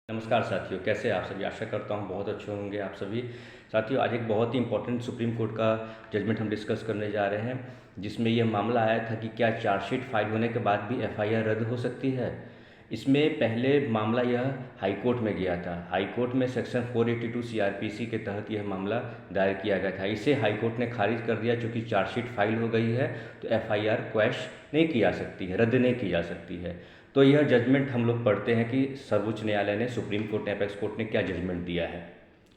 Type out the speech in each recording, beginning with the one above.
नमस्कार साथियों, कैसे आप सभी? आशा करता हूँ बहुत अच्छे होंगे आप सभी। साथियों, आज एक बहुत ही इम्पोर्टेंट सुप्रीम कोर्ट का जजमेंट हम डिस्कस करने जा रहे हैं, जिसमें यह मामला आया था कि क्या चार्जशीट फाइल होने के बाद भी एफआईआर रद्द हो सकती है। इसमें पहले मामला यह हाई कोर्ट में गया था। हाई कोर्ट में सेक्शन 482 सीआरपीसी के तहत यह मामला दायर किया गया था। इसे हाई कोर्ट ने खारिज कर दिया, चूँकि चार्जशीट फाइल हो गई है तो एफआईआर क्वैश नहीं की जा सकती है, रद्द नहीं की जा सकती है। तो यह जजमेंट हम लोग पढ़ते हैं कि सर्वोच्च न्यायालय ने, सुप्रीम कोर्ट ने, अपेक्स कोर्ट ने क्या जजमेंट दिया है।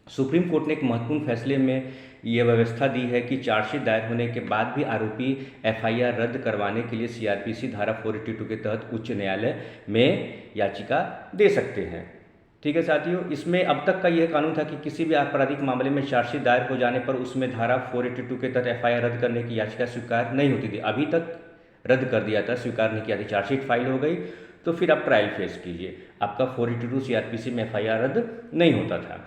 सुप्रीम कोर्ट ने एक महत्वपूर्ण फैसले में यह व्यवस्था दी है कि चार्जशीट दायर होने के बाद भी आरोपी एफआईआर रद्द करवाने के लिए सीआरपीसी धारा 482 के तहत उच्च न्यायालय में याचिका दे सकते हैं। ठीक है साथियों, इसमें अब तक का यह कानून था कि किसी भी आपराधिक मामले में चार्जशीट दायर हो जाने पर उसमें धारा 482 के तहत एफआईआर रद्द करने की याचिका स्वीकार नहीं होती थी। अभी तक रद्द कर दिया था, स्वीकार नहीं किया था। चार्जशीट फाइल हो गई तो फिर आप ट्रायल फेस कीजिए, आपका 482 सीआरपीसी में एफआईआर रद्द नहीं होता था।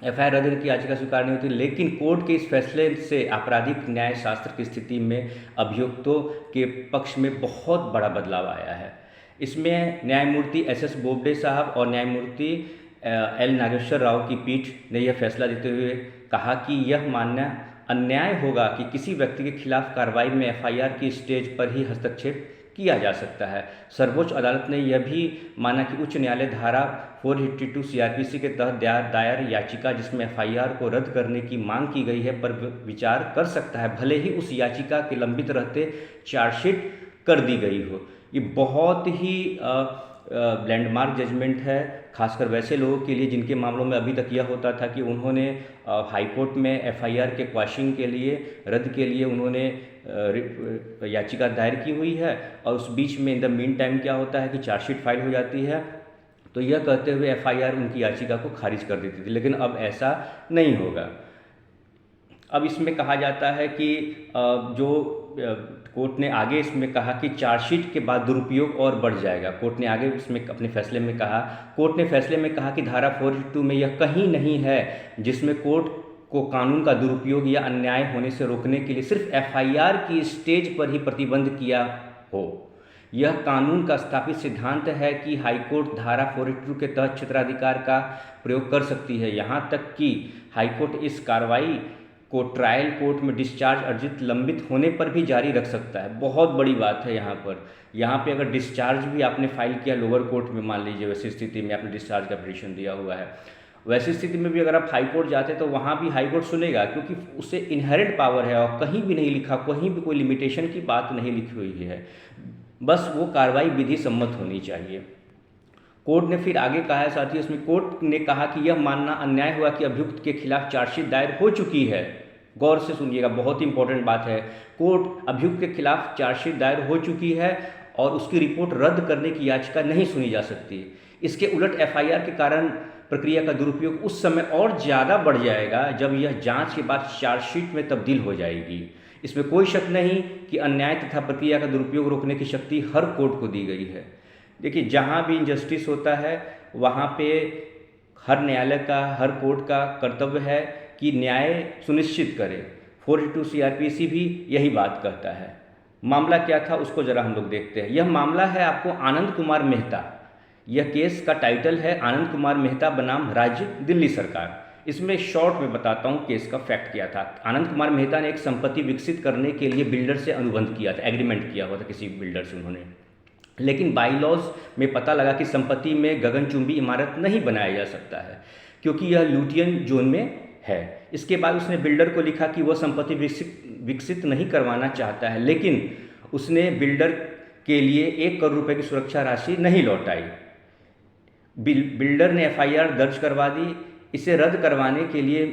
एफआईआर रद्द की याचिका स्वीकार नहीं होती, लेकिन कोर्ट के इस फैसले से आपराधिक न्याय शास्त्र की स्थिति में अभियुक्तों के पक्ष में बहुत बड़ा बदलाव आया है। इसमें न्यायमूर्ति एस बोबडे साहब और न्यायमूर्ति एल नागेश्वर राव की पीठ ने यह फैसला देते हुए कहा कि यह मानना अन्याय होगा कि किसी व्यक्ति के खिलाफ कार्रवाई में एफआईआर की स्टेज पर ही हस्तक्षेप किया जा सकता है। सर्वोच्च अदालत ने यह भी माना कि उच्च न्यायालय धारा 482 सीआरपीसी के तहत दायर याचिका जिसमें एफआईआर को रद्द करने की मांग की गई है पर विचार कर सकता है, भले ही उस याचिका के लंबित रहते चार्जशीट कर दी गई हो। ये बहुत ही लैंडमार्क जजमेंट है, खासकर वैसे लोगों के लिए जिनके मामलों में अभी तक यह होता था कि उन्होंने हाई कोर्ट में एफआईआर के क्वैशिंग के लिए, रद्द के लिए उन्होंने याचिका दायर की हुई है, और उस बीच में इन द मीन टाइम क्या होता है कि चार्जशीट फाइल हो जाती है, तो यह कहते हुए एफआईआर उनकी याचिका को खारिज कर देती थी। लेकिन अब ऐसा नहीं होगा। अब इसमें कहा जाता है कि जो कोर्ट ने आगे इसमें कहा कि चार्जशीट के बाद दुरुपयोग और बढ़ जाएगा। कोर्ट ने आगे इसमें अपने फैसले में कहा, कोर्ट ने फैसले में कहा कि धारा 482 में यह कहीं नहीं है जिसमें कोर्ट को कानून का दुरुपयोग या अन्याय होने से रोकने के लिए सिर्फ एफआईआर की स्टेज पर ही प्रतिबंध किया हो। यह कानून का स्थापित सिद्धांत है कि हाईकोर्ट धारा 482 के तहत क्षेत्राधिकार का प्रयोग कर सकती है। यहाँ तक कि हाईकोर्ट इस कार्रवाई को ट्रायल कोर्ट में डिस्चार्ज अर्जित लंबित होने पर भी जारी रख सकता है। बहुत बड़ी बात है यहाँ पे अगर डिस्चार्ज भी आपने फाइल किया लोअर कोर्ट में, मान लीजिए वैसी स्थिति में आपने डिस्चार्ज का पिटीशन दिया हुआ है, वैसी स्थिति में भी अगर आप हाई कोर्ट जाते तो वहाँ भी हाई कोर्ट सुनेगा, क्योंकि उसे इनहेरेंट पावर है और कहीं भी नहीं लिखा, कहीं भी कोई लिमिटेशन की बात नहीं लिखी हुई है, बस वो कार्रवाई विधि सम्मत होनी चाहिए। कोर्ट ने फिर आगे कहा है साथियों, इसमें कोर्ट ने कहा कि यह मानना अन्याय हुआ कि अभियुक्त के खिलाफ चार्जशीट दायर हो चुकी है। गौर से सुनिएगा, बहुत ही इंपॉर्टेंट बात है। कोर्ट अभियुक्त के खिलाफ चार्जशीट दायर हो चुकी है और उसकी रिपोर्ट रद्द करने की याचिका नहीं सुनी जा सकती। इसके उलट एफआईआर के कारण प्रक्रिया का दुरुपयोग उस समय और ज़्यादा बढ़ जाएगा जब यह जांच के बाद चार्जशीट में तब्दील हो जाएगी। इसमें कोई शक नहीं कि अन्याय तथा प्रक्रिया का दुरुपयोग रोकने की शक्ति हर कोर्ट को दी गई है। देखिए, जहाँ भी इनजस्टिस होता है वहाँ पे हर न्यायालय का, हर कोर्ट का कर्तव्य है कि न्याय सुनिश्चित करे। 482 सीआरपीसी भी यही बात कहता है। मामला क्या था उसको जरा हम लोग देखते हैं। यह मामला है आपको आनंद कुमार मेहता, यह केस का टाइटल है आनंद कुमार मेहता बनाम राज्य दिल्ली सरकार। इसमें शॉर्ट में बताता हूँ केस का फैक्ट क्या था। आनंद कुमार मेहता ने एक संपत्ति विकसित करने के लिए बिल्डर से अनुबंध किया था, एग्रीमेंट किया हुआ था किसी बिल्डर से उन्होंने, लेकिन बाईलॉज में पता लगा कि संपत्ति में गगनचुंबी इमारत नहीं बनाया जा सकता है क्योंकि यह लुटियन जोन में है। इसके बाद उसने बिल्डर को लिखा कि वह संपत्ति विकसित नहीं करवाना चाहता है, लेकिन उसने बिल्डर के लिए 1 करोड़ रुपए की सुरक्षा राशि नहीं लौटाई। बिल्डर ने एफआईआर दर्ज करवा दी। इसे रद्द करवाने के लिए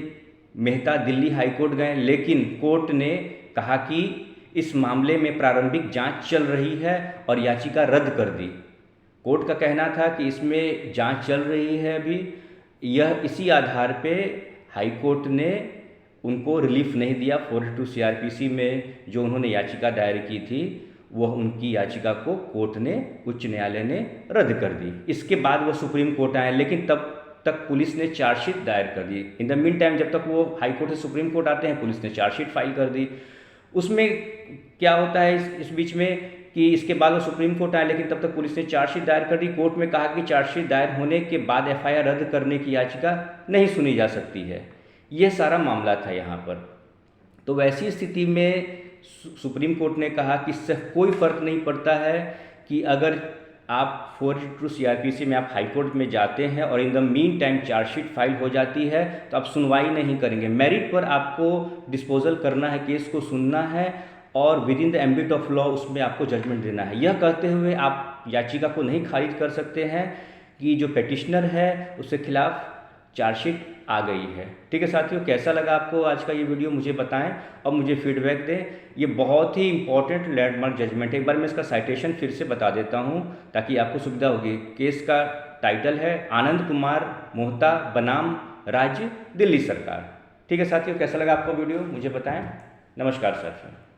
मेहता दिल्ली हाईकोर्ट गए, लेकिन कोर्ट ने कहा कि इस मामले में प्रारंभिक जांच चल रही है और याचिका रद्द कर दी। कोर्ट का कहना था कि इसमें जांच चल रही है अभी, यह इसी आधार पे हाई कोर्ट ने उनको रिलीफ नहीं दिया। 482 सीआरपीसी में जो उन्होंने याचिका दायर की थी वह उनकी याचिका को कोर्ट ने, उच्च न्यायालय ने रद्द कर दी। इसके बाद वो सुप्रीम कोर्ट आए, लेकिन तब तक पुलिस ने चार्जशीट दायर कर दी। इन द मीन टाइम जब तक वो हाई कोर्ट से सुप्रीम कोर्ट आते हैं, पुलिस ने चार्जशीट फाइल कर दी। उसमें क्या होता है इस बीच में कि इसके बाद वो सुप्रीम कोर्ट आए, लेकिन तब तक पुलिस ने चार्जशीट दायर कर दी। कोर्ट में कहा कि चार्जशीट दायर होने के बाद एफआईआर रद्द करने की याचिका नहीं सुनी जा सकती है। यह सारा मामला था यहाँ पर। तो वैसी स्थिति में सुप्रीम कोर्ट ने कहा कि इससे कोई फ़र्क नहीं पड़ता है कि अगर आप 482 CRPC में आप हाई कोर्ट में जाते हैं और in the mean time chargesheet file हो जाती है तो आप सुनवाई नहीं करेंगे। मेरिट पर आपको डिस्पोजल करना है, केस को सुनना है और with in the ambit of law उसमें आपको जजमेंट देना है। यह कहते हुए आप याचिका को नहीं खारिज कर सकते हैं कि जो पेटिशनर है उसके खिलाफ चार्जशीट आ गई है। ठीक है साथियों, कैसा लगा आपको आज का ये वीडियो मुझे बताएं और मुझे फीडबैक दें। ये बहुत ही इंपॉर्टेंट लैंडमार्क जजमेंट है। एक बार मैं इसका साइटेशन फिर से बता देता हूँ ताकि आपको सुविधा होगी। केस का टाइटल है आनंद कुमार मोहता बनाम राज्य दिल्ली सरकार। ठीक है साथियों, कैसा लगा आपको वीडियो मुझे बताएं। नमस्कार साथियों।